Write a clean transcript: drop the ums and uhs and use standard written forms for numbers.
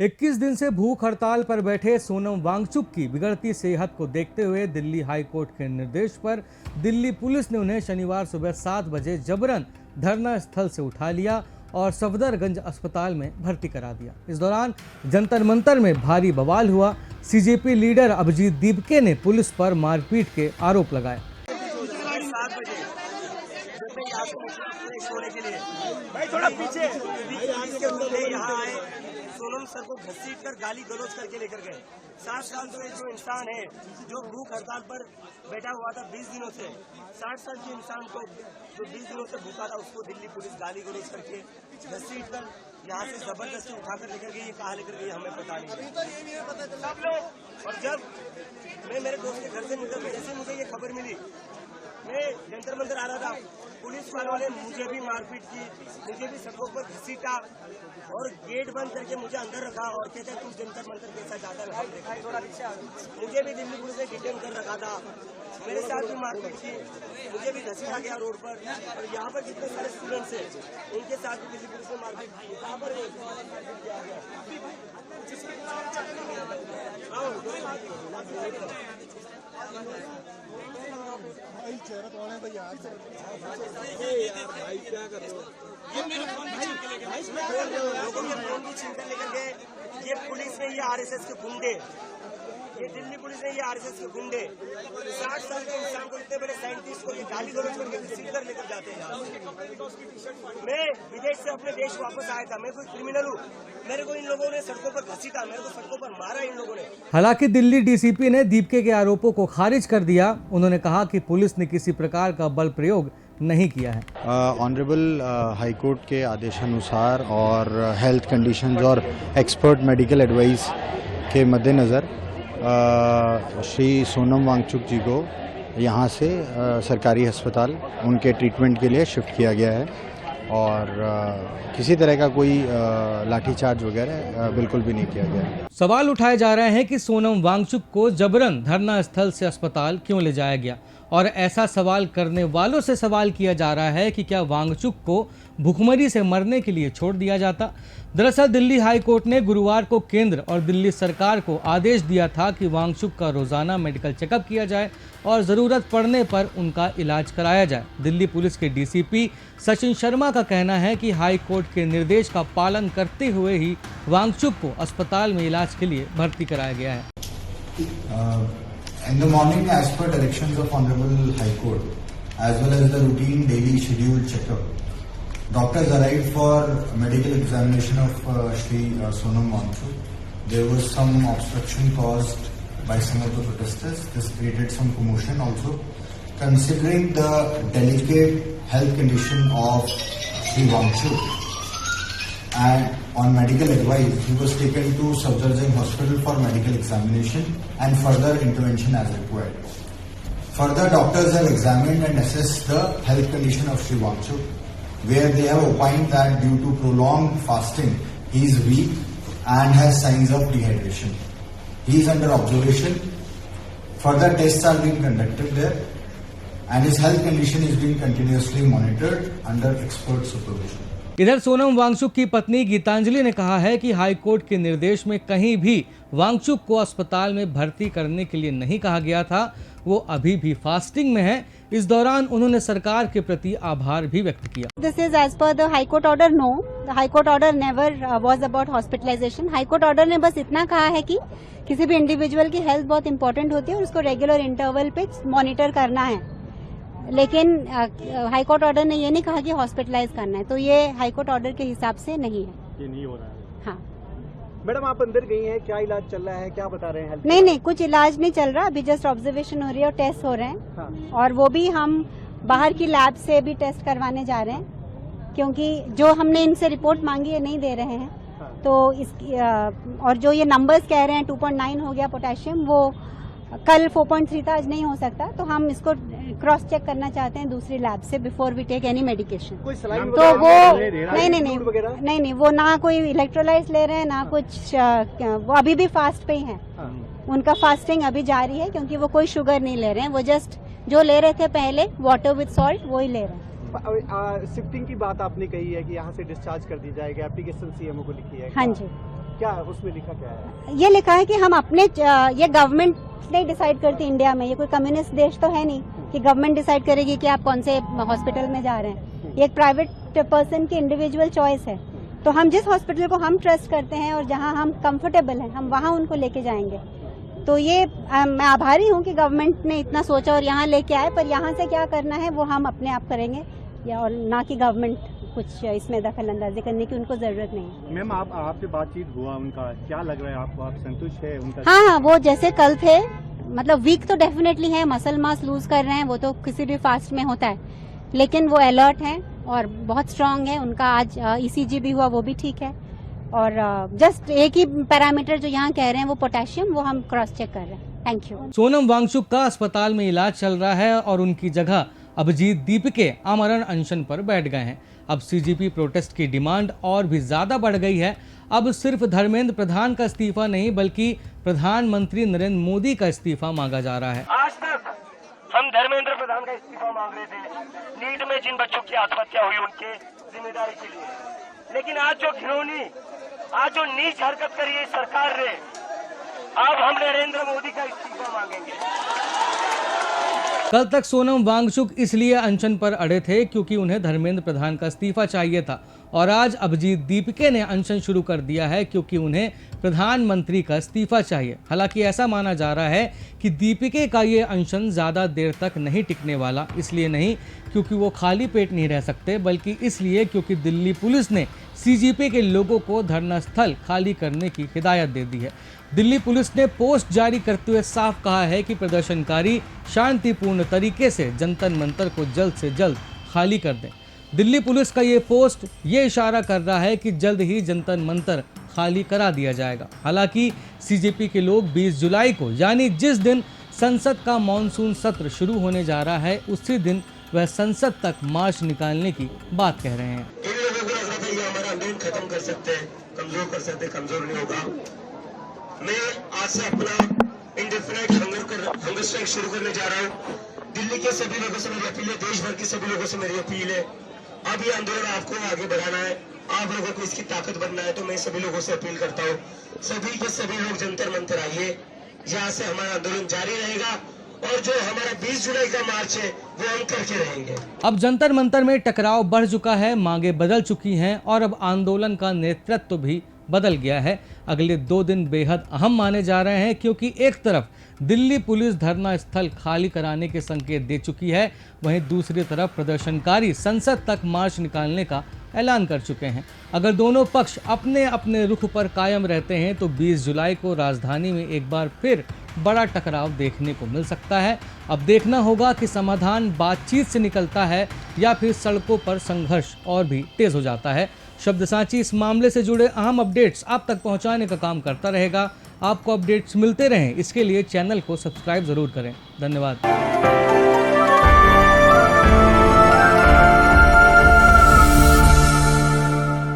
21 दिन से भूख हड़ताल पर बैठे सोनम वांगचुक की बिगड़ती सेहत को देखते हुए दिल्ली हाई कोर्ट के निर्देश पर दिल्ली पुलिस ने उन्हें शनिवार सुबह 7 बजे जबरन धरना स्थल से उठा लिया और सफदरगंज अस्पताल में भर्ती करा दिया। इस दौरान जंतर मंतर में भारी बवाल हुआ। सीजेपी लीडर अभिजीत दीपके ने पुलिस पर मारपीट के आरोप लगाए। सोनम सर को घसीट कर गाली गलौज करके लेकर गए। 60 साल से जो इंसान है जो भूख हड़ताल पर बैठा हुआ था 20 दिनों से, 60 साल के इंसान को जो 20 दिनों से भूखा था उसको दिल्ली पुलिस गाली गलौज करके घसीट कर यहाँ से जबरदस्ती उठाकर लेकर गई। ये कहाँ लेकर गई हमें पता नहीं सब लोग। और जब मैं मेरे दोस्त के घर से निकल गया, जैसे मुझे ये खबर मिली, मैं जंतर मंतर आ रहा था, पुलिस वालों ने मुझे भी मारपीट की, मुझे भी सड़कों पर घसीटा और गेट बंद करके मुझे अंदर रखा और कहते हैं तू जंतर मंतर कैसा जाता है। मुझे भी दिल्ली पुलिस ने डिटेन कर रखा था, मेरे साथ भी मारपीट की, मुझे भी घसीटा गया रोड पर। और यहाँ पर जितने सारे स्टूडेंट्स हैं उनके साथ भी दिल्ली पुलिस ने मारपीट की। कहाँ पर लोगों के फोन भी छीन कर लेकर गए। ये पुलिस ने, ये आरएसएस के गुंडे, ये दिल्ली पुलिस ने, ये आरएसएस के गुंडे 60 साल के इंसान को, इतने बड़े साइंटिस्ट को ये गाली गलौज करके सीट कर लेकर जाते हैं। मैं विदेश से अपने देश वापस आया था, मैं कोई क्रिमिनल हूँ? मेरे को इन लोगों ने सड़कों पर घसीटा, मेरे को सड़कों पर मारा इन लोगों ने। हालांकि दिल्ली डीसीपी ने दीपके के आरोपों को खारिज कर दिया। उन्होंने कहा कि पुलिस ने किसी प्रकार का बल प्रयोग नहीं किया है। ऑनरेबल हाई कोर्ट के आदेशानुसार और हेल्थ कंडीशंस और एक्सपर्ट मेडिकल एडवाइस के मद्देनज़र श्री सोनम वांगचुक जी को यहाँ से सरकारी अस्पताल उनके ट्रीटमेंट के लिए शिफ्ट किया गया है और किसी तरह का कोई लाठीचार्ज वगैरह बिल्कुल भी नहीं किया गया है। सवाल उठाए जा रहे हैं कि सोनम वांगचुक को जबरन धरना स्थल से अस्पताल क्यों ले जाया गया, और ऐसा सवाल करने वालों से सवाल किया जा रहा है कि क्या वांगचुक को भूखमरी से मरने के लिए छोड़ दिया जाता। दरअसल दिल्ली हाई कोर्ट ने गुरुवार को केंद्र और दिल्ली सरकार को आदेश दिया था कि वांगचुक का रोजाना मेडिकल चेकअप किया जाए और ज़रूरत पड़ने पर उनका इलाज कराया जाए। दिल्ली पुलिस के डीसीपी सचिन शर्मा का कहना है कि हाई कोर्ट के निर्देश का पालन करते हुए ही वांगचुक को अस्पताल में इलाज के लिए भर्ती कराया गया है। In the morning, as per directions of Honorable High Court, as well as the routine daily scheduled checkup, doctors arrived for medical examination of Shri Sonam Waangchuk. There was some obstruction caused by some of the protesters. This created some commotion also. Considering the delicate health condition of Shri Waangchuk, and on medical advice, he was taken to Safdarjung Hospital for medical examination and further intervention as required. Further, doctors have examined and assessed the health condition of Shri Waangchuk, where they have opined that due to prolonged fasting, he is weak and has signs of dehydration. He is under observation. Further tests are being conducted there, and his health condition is being continuously monitored under expert supervision. इधर सोनम वांगचुक की पत्नी गीतांजलि ने कहा है कि high court के निर्देश में कहीं भी वांगचुक को अस्पताल में भर्ती करने के लिए नहीं कहा गया था। वो अभी भी फास्टिंग में है। इस दौरान उन्होंने सरकार के प्रति आभार भी व्यक्त किया। This is as per the high court order. No, the high court order never was about hospitalisation. High court order ने बस इतना कहा है कि किसी भी इंडिविजुअल की हेल्थ बहुत इंपॉर्टेंट होती है और उसको रेगुलर इंटरवल पे मॉनिटर करना है, लेकिन हाई कोर्ट ऑर्डर ने ये नहीं कहा कि हॉस्पिटलाइज करना है। तो ये हाई कोर्ट ऑर्डर के हिसाब से नहीं है, ये नहीं हो रहा है। हाँ मैडम, आप अंदर गई हैं, क्या इलाज चल रहा है, क्या बता रहे हैं? नहीं, कुछ इलाज नहीं चल रहा, अभी जस्ट ऑब्जर्वेशन हो रही है और टेस्ट हो रहे हैं। हाँ। और वो भी हम बाहर की लैब से भी टेस्ट करवाने जा रहे हैं, क्योंकि जो हमने इनसे रिपोर्ट मांगी है नहीं दे रहे हैं। हाँ। तो इसकी और जो ये नंबर्स कह रहे हैं 2.9 हो गया पोटेशियम, वो कल 4.3 था, आज नहीं हो सकता। तो हम इसको क्रॉस चेक करना चाहते हैं दूसरी लैब से before we take any medication. कोई सलाइन तो वो नहीं, वो ना कोई इलेक्ट्रोलाइट्स ले रहे हैं ना कुछ। वो अभी भी फास्ट पे ही हैं। हाँ। उनका फास्टिंग अभी जारी है, क्योंकि वो कोई शुगर नहीं ले रहे हैं। वो जस्ट जो ले रहे थे पहले वाटर विद सॉल्ट वो ही ले रहे हैं। शिफ्टिंग की बात आपने कही है कि यहाँ से डिस्चार्ज कर दी जाएगी, एप्लीकेशन सीएमओ को लिखी है। हाँ जी। क्या उसमें लिखा क्या है? ये लिखा है कि हम अपने ये गवर्नमेंट नहीं डिसाइड करती इंडिया में, ये कोई कम्युनिस्ट देश तो है नहीं कि गवर्नमेंट डिसाइड करेगी कि आप कौन से हॉस्पिटल में जा रहे हैं। ये एक प्राइवेट पर्सन की इंडिविजुअल चॉइस है। तो हम जिस हॉस्पिटल को हम ट्रस्ट करते हैं और जहां हम कंफर्टेबल हैं, हम वहां उनको लेके जाएंगे। तो ये मैं आभारी हूं कि गवर्नमेंट ने इतना सोचा और यहाँ लेके आए, पर यहाँ से क्या करना है वो हम अपने आप करेंगे, या और ना कि गवर्नमेंट कुछ इसमें दखल अंदाजी करने की उनको जरूरत नहीं है। मैम आपसे बातचीत हुआ उनका, क्या लग रहा है आपको? आप संतुष्ट है उनका? हाँ, वो जैसे कल थे, मतलब वीक तो डेफिनेटली है, मसल मास लूज कर रहे हैं, वो तो किसी भी फास्ट में होता है, लेकिन वो अलर्ट हैं और बहुत स्ट्रांग है। उनका आज ECG भी हुआ, वो भी ठीक है। और जस्ट एक ही पैरामीटर जो यहाँ कह रहे हैं वो पोटेशियम, वो हम क्रॉस चेक कर रहे हैं। Thank you. सोनम वांगचुक का अस्पताल में इलाज चल रहा है और उनकी जगह अभिजीत दीपके आमरण अनशन पर बैठ गए हैं। अब CGP प्रोटेस्ट की डिमांड और भी ज्यादा बढ़ गई है। अब सिर्फ धर्मेंद्र प्रधान का इस्तीफा नहीं, बल्कि प्रधानमंत्री नरेंद्र मोदी का इस्तीफा मांगा जा रहा है। आज तक हम धर्मेंद्र प्रधान का इस्तीफा मांग रहे थे नीट में जिन बच्चों की आत्महत्या हुई उनके जिम्मेदारी के लिए, लेकिन आज जो घिनौनी, आज जो नीच हरकत करी है सरकार ने, अब हम नरेंद्र मोदी का इस्तीफा मांगेंगे। कल तक सोनम वांगचुक इसलिए अनशन पर अड़े थे क्योंकि उन्हें धर्मेंद्र प्रधान का इस्तीफा चाहिए था, और आज अभिजीत दीपके ने अनशन शुरू कर दिया है क्योंकि उन्हें प्रधानमंत्री का इस्तीफा चाहिए। हालांकि ऐसा माना जा रहा है कि दीपके का ये अनशन ज़्यादा देर तक नहीं टिकने वाला, इसलिए नहीं क्योंकि वो खाली पेट नहीं रह सकते, बल्कि इसलिए क्योंकि दिल्ली पुलिस ने CGP के लोगों को धरना स्थल खाली करने की हिदायत दे दी है। दिल्ली पुलिस ने पोस्ट जारी करते हुए साफ कहा है कि प्रदर्शनकारी शांतिपूर्ण तरीके से जंतर मंतर को जल्द से जल्द खाली कर दें। दिल्ली पुलिस का ये पोस्ट ये इशारा कर रहा है कि जल्द ही जंतर मंतर खाली करा दिया जाएगा। हालांकि CGP के लोग 20 जुलाई को, यानी जिस दिन संसद का मॉनसून सत्र शुरू होने जा रहा है, उसी दिन वह संसद तक मार्च निकालने की बात कह रहे हैं। इन लोगों को लग रहा था ये हमारा आंदोलन खत्म कर सकते हैं, कमजोर कर सकते हैं, कमजोर नहीं होगा। मैं आज से अपना इंडेफिनाइट हंगर स्ट्राइक शुरू करने जा रहा हूँ। दिल्ली के सभी लोगों से मेरी अपील है, देश भर के सभी लोगों से मेरी अपील है, अब ये आंदोलन आपको आगे बढ़ाना है, आप लोगों को इसकी ताकत बनना है। तो मैं सभी लोगों से अपील करता हूँ, सभी के सभी लोग जंतर मंतर आइए, यहाँ से हमारा आंदोलन जारी रहेगा और जो हमारा 20 जुलाई का मार्च है वो हम करके रहेंगे। अब जंतर मंतर में टकराव बढ़ चुका है, मांगे बदल चुकी हैं और अब आंदोलन का नेतृत्व भी बदल गया है। अगले 2 दिन बेहद अहम माने जा रहे हैं क्योंकि एक तरफ दिल्ली पुलिस धरना स्थल खाली कराने के संकेत दे चुकी है, वहीं दूसरी तरफ प्रदर्शनकारी संसद तक मार्च निकालने का ऐलान कर चुके हैं। अगर दोनों पक्ष अपने अपने रुख पर कायम रहते हैं तो 20 जुलाई को राजधानी में एक बार फिर बड़ा टकराव देखने को मिल सकता है। अब देखना होगा कि समाधान बातचीत से निकलता है या फिर सड़कों पर संघर्ष और भी तेज हो जाता है। शब्द सांची इस मामले से जुड़े अहम अपडेट्स आप तक पहुंचाने का काम करता रहेगा। आपको अपडेट्स मिलते रहें, इसके लिए चैनल को सब्सक्राइब जरूर करें। धन्यवाद।